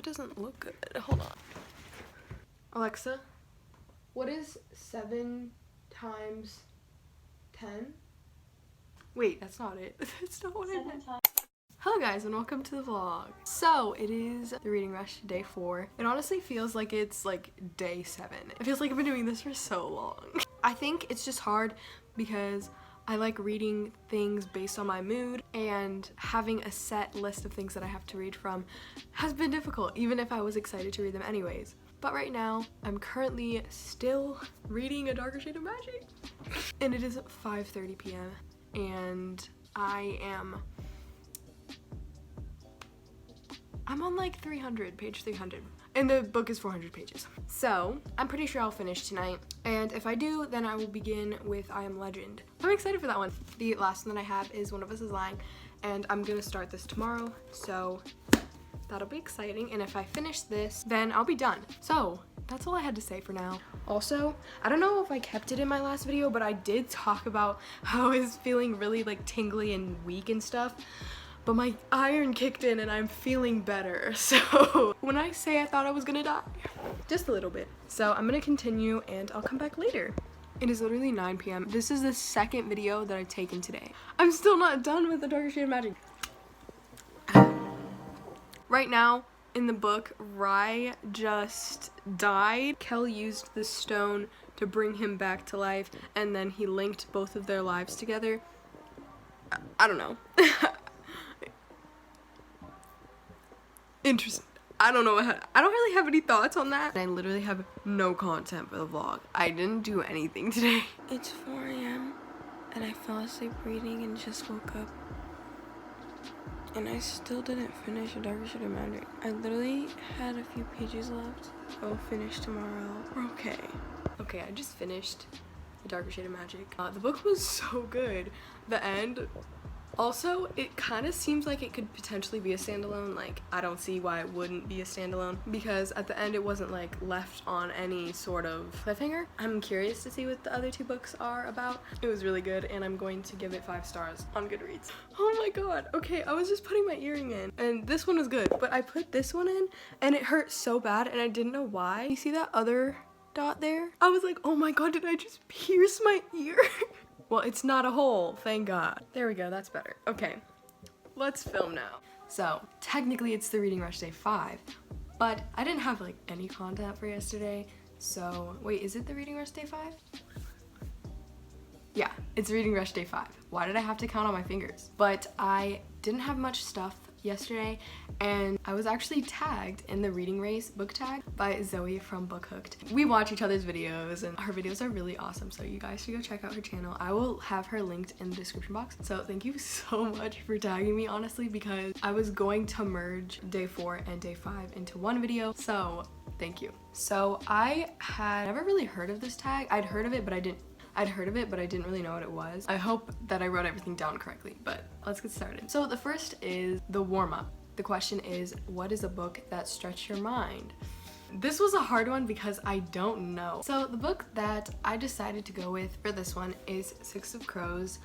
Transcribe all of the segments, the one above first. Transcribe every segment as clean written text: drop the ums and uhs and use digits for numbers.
doesn't look good. Hold on. Alexa, what is 7 times 10? Wait, that's not it. That's not what I meant. Hello guys and welcome to the vlog. So it is the reading rush day 4. It honestly feels like it's like day 7. It feels like I've been doing this for so long. I think it's just hard because I like reading things based on my mood, and having a set list of things that I have to read from has been difficult, even if I was excited to read them anyways. But right now, I'm currently still reading A Darker Shade of Magic. And it is 5:30 p.m. and I'm on like 300, page 300. And the book is 400 pages. So I'm pretty sure I'll finish tonight. And if I do, then I will begin with I Am Legend. I'm excited for that one. The last one that I have is One of Us is Lying, and I'm gonna start this tomorrow. So that'll be exciting. And if I finish this, then I'll be done. So that's all I had to say for now. Also, I don't know if I kept it in my last video, but I did talk about how I was feeling really like tingly and weak and stuff. But my iron kicked in and I'm feeling better. So when I say I thought I was gonna die, just a little bit. So I'm gonna continue and I'll come back later. It is literally 9 p.m. This is the second video that I've taken today. I'm still not done with The Darker Shade of Magic. Right now in the book, Rye just died. Kel used the stone to bring him back to life, and then he linked both of their lives together. I don't know. Interesting. I don't know. I don't really have any thoughts on that. I literally have no content for the vlog. I didn't do anything today. It's 4 a.m. and I fell asleep reading and just woke up. And I still didn't finish A Darker Shade of Magic. I literally had a few pages left. I'll finish tomorrow. We're okay. Okay, I just finished A Darker Shade of Magic. The book was so good. The end. Also, it kind of seems like it could potentially be a standalone. Like, I don't see why it wouldn't be a standalone, because at the end it wasn't like left on any sort of cliffhanger. I'm curious to see what the other 2 books are about. It was really good and I'm going to give it 5 stars on Goodreads. Oh my god. Okay, I was just putting my earring in and this one was good, but I put this one in and it hurt so bad and I didn't know why. You see that other dot there? I was like, oh my god, did I just pierce my ear? Well, it's not a hole, thank God. There we go, that's better. Okay, let's film now. So, technically it's the reading rush day 5, but I didn't have like any content for yesterday, so, wait, is it the reading rush day 5? Yeah, it's reading rush day 5. Why did I have to count on my fingers? But I didn't have much stuff yesterday, and I was actually tagged in the reading race book tag by Zoe from Book Hooked. We watch each other's videos and her videos are really awesome, so you guys should go check out her channel. I will have her linked in the description box. So thank you so much for tagging me, honestly, because I was going to merge day 4 and day 5 into one video, so thank you. So I had never really heard of this tag. I'd heard of it, but I didn't really know what it was. I hope that I wrote everything down correctly, but let's get started. So the first is the warm-up. The question is, what is a book that stretched your mind? This was a hard one because I don't know. So the book that I decided to go with for this one is Six of Crows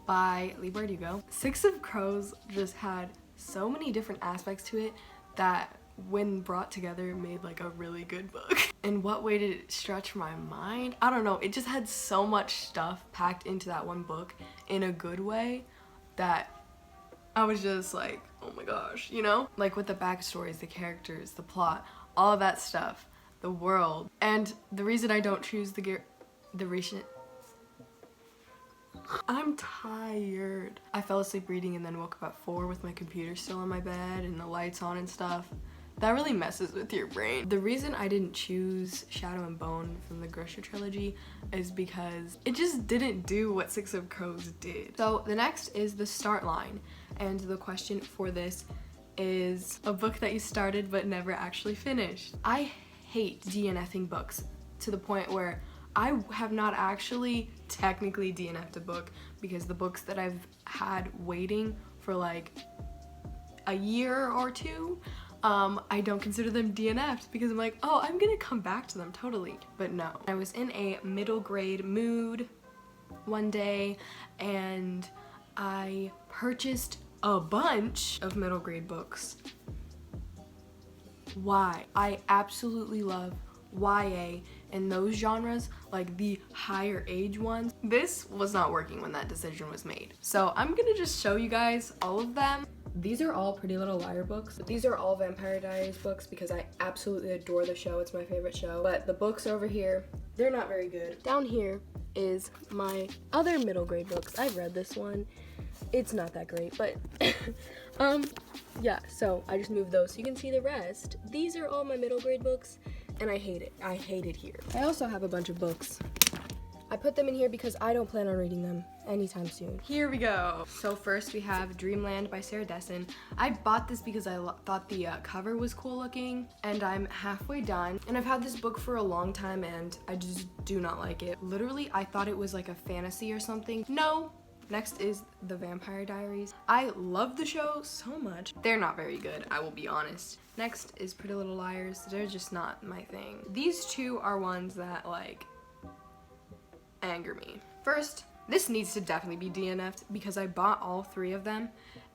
by Leigh Bardugo. Six of Crows just had so many different aspects to it that when brought together made like a really good book. In what way did it stretch my mind? I don't know, it just had so much stuff packed into that one book in a good way that I was just like, oh my gosh, you know? Like with the backstories, the characters, the plot, all of that stuff, the world. And the reason I don't choose the recent... I'm tired. I fell asleep reading and then woke up at 4 with my computer still on my bed and the lights on and stuff. That really messes with your brain. The reason I didn't choose Shadow and Bone from the Grisha trilogy is because it just didn't do what Six of Crows did. So the next is The Start Line, and the question for this is a book that you started but never actually finished. I hate DNFing books to the point where I have not actually technically DNF'd a book, because the books that I've had waiting for like a year or 2, I don't consider them DNF'd because I'm like, oh, I'm gonna come back to them totally. But no. I was in a middle grade mood one day and I purchased a bunch of middle grade books Why? I absolutely love YA and those genres, like the higher age ones. This was not working when that decision was made. So I'm gonna just show you guys all of them. These are all Pretty Little Liar books. These are all Vampire Diaries books because I absolutely adore the show. It's my favorite show. But the books over here, they're not very good. Down here is my other middle grade books. I've read this one. It's not that great, but yeah, so I just moved those so you can see the rest. These are all my middle grade books, and I hate it. I hate it here. I also have a bunch of books. I put them in here because I don't plan on reading them anytime soon. Here we go. So first we have Dreamland by Sarah Dessen. I bought this because I thought the cover was cool looking, and I'm halfway done. And I've had this book for a long time and I just do not like it. Literally, I thought it was like a fantasy or something. No. Next is The Vampire Diaries. I love the show so much. They're not very good, I will be honest. Next is Pretty Little Liars. They're just not my thing. These two are ones that like anger me. First, this needs to definitely be DNF'd because I bought all three of them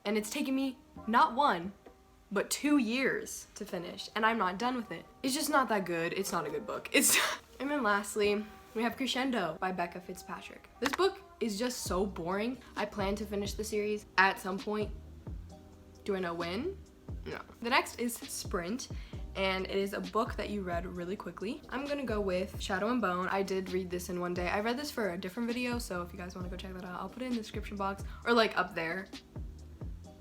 and it's taken me not 1, but 2 years to finish, and I'm not done with it. It's just not that good. It's not a good book. And then lastly, we have Crescendo by Becca Fitzpatrick. This book is just so boring. I plan to finish the series at some point. Do I know when? No. The next is Sprint, and it is a book that you read really quickly. I'm gonna go with Shadow and Bone. I did read this in one day. I read this for a different video, so if you guys wanna go check that out, I'll put it in the description box, or like up there.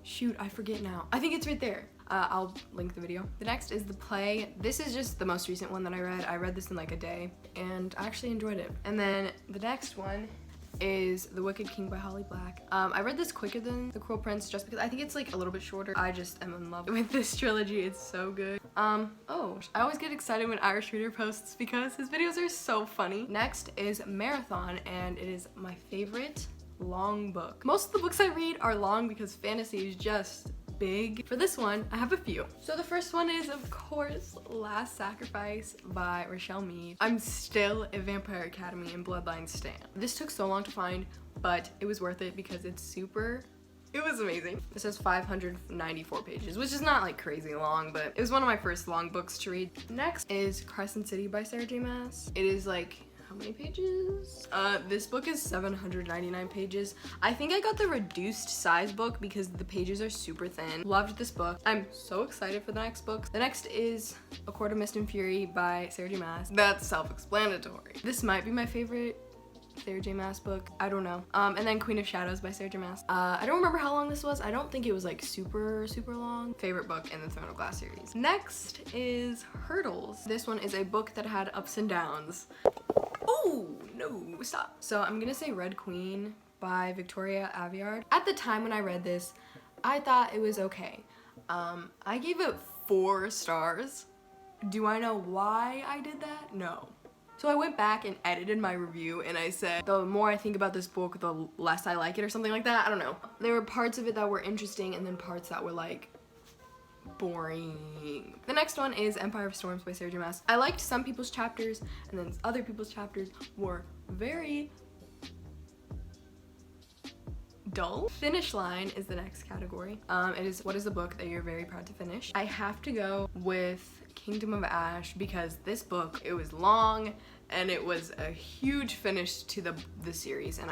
Shoot, I forget now. I think it's right there. I'll link the video. The next is The Play. This is just the most recent one that I read. I read this in like a day, and I actually enjoyed it. And then the next one is The Wicked King by Holly Black. I read this quicker than The Cruel Prince just because I think it's like a little bit shorter. I just am in love with this trilogy. It's so good. Oh, I always get excited when Irish Reader posts because his videos are so funny. Next is Marathon, and it is my favorite long book. Most of the books I read are long because fantasy is just big. For this one, I have a few. So the first one is, of course, Last Sacrifice by Rochelle Mead. I'm still a Vampire Academy and Bloodline stan. This took so long to find, but it was worth it because it was amazing. This has 594 pages, which is not like crazy long, but it was one of my first long books to read. Next is Crescent City by Sarah J. Maas. It is like, how many pages? This book is 799 pages. I think I got the reduced size book because the pages are super thin. Loved this book. I'm so excited for the next book. The next is A Court of Mist and Fury by Sarah J. Maas. That's self-explanatory. This might be my favorite Sarah J. Maas book. I don't know. And then Queen of Shadows by Sarah J. Maas. I don't remember how long this was. I don't think it was like super long. Favorite book in the Throne of Glass series. Next is Hurdles. This one is a book that had ups and downs. Oh, no, stop. So I'm gonna say Red Queen by Victoria Aveyard. At the time when I read this, I thought it was okay. I gave it 4 stars. Do I know why I did that? No. So I went back and edited my review and I said, the more I think about this book, the less I like it or something like that. I don't know. There were parts of it that were interesting and then parts that were like, boring. The next one is Empire of Storms by Sarah J. Maas. I liked some people's chapters and then other people's chapters were very dull. Finish Line is the next category. It is what is a book that you're very proud to finish. I have to go with Kingdom of Ash because this book, it was long and it was a huge finish to the series, and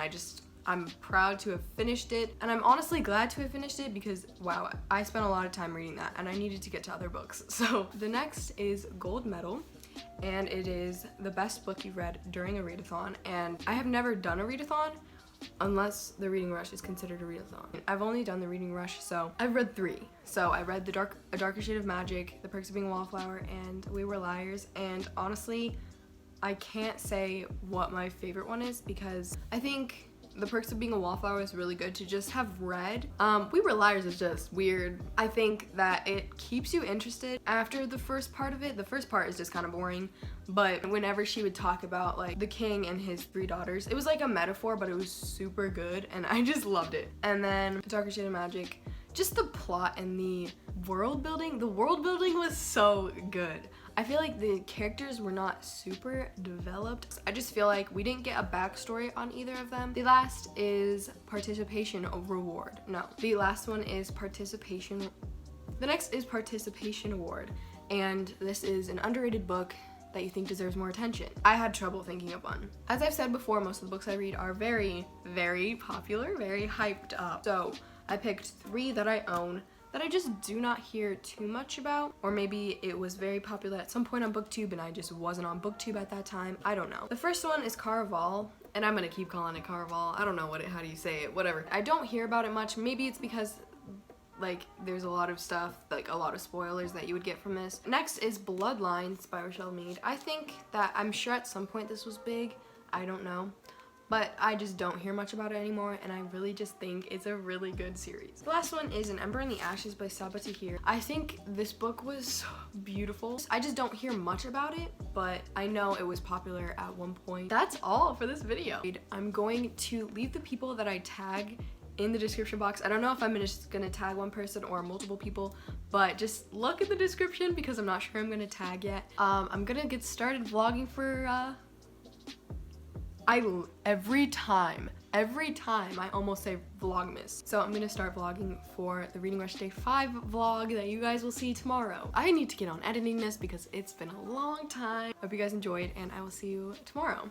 I'm proud to have finished it, and I'm honestly glad to have finished it because, wow, I spent a lot of time reading that and I needed to get to other books. So the next is Gold Medal, and it is the best book you've read during a readathon, and I have never done a readathon unless the Reading Rush is considered a readathon. I've only done the Reading Rush, so I've read 3. So I read A Darker Shade of Magic, The Perks of Being a Wallflower, and We Were Liars, and honestly, I can't say what my favorite one is because I think The Perks of Being a Wallflower is really good to just have read. We Were Liars is just weird. I think that it keeps you interested after the first part of it. The first part is just kind of boring, but whenever she would talk about like the king and his 3 daughters, it was like a metaphor, but it was super good and I just loved it. And then Darker Shade of Magic, just the plot and the world building was so good. I feel like the characters were not super developed. I just feel like we didn't get a backstory on either of them. The last is Participation Reward. No, the last one is Participation. The next is Participation Award, and this is an underrated book that you think deserves more attention. I had trouble thinking of one. As I've said before, most of the books I read are very, very popular, very hyped up. So I picked 3 that I own that I just do not hear too much about, or maybe it was very popular at some point on BookTube and I just wasn't on BookTube at that time. I don't know. The first one is Caraval, and I'm gonna keep calling it Caraval. I don't know how do you say it, whatever. I don't hear about it much. Maybe it's because like there's a lot of stuff, like a lot of spoilers that you would get from this. Next is Bloodlines by Rochelle Mead. I think that, I'm sure at some point this was big, I don't know, but I just don't hear much about it anymore, and I really just think it's a really good series. The last one is An Ember in the Ashes by Sabaa Tahir. I think this book was so beautiful. I just don't hear much about it, but I know it was popular at one point. That's all for this video. I'm going to leave the people that I tag in the description box. I don't know if I'm just gonna tag one person or multiple people, but just look at the description because I'm not sure I'm gonna tag yet. I'm gonna get started vlogging for every time I almost say Vlogmas. So I'm gonna start vlogging for the Reading Rush Day 5 vlog that you guys will see tomorrow. I need to get on editing this because it's been a long time. Hope you guys enjoyed, and I will see you tomorrow.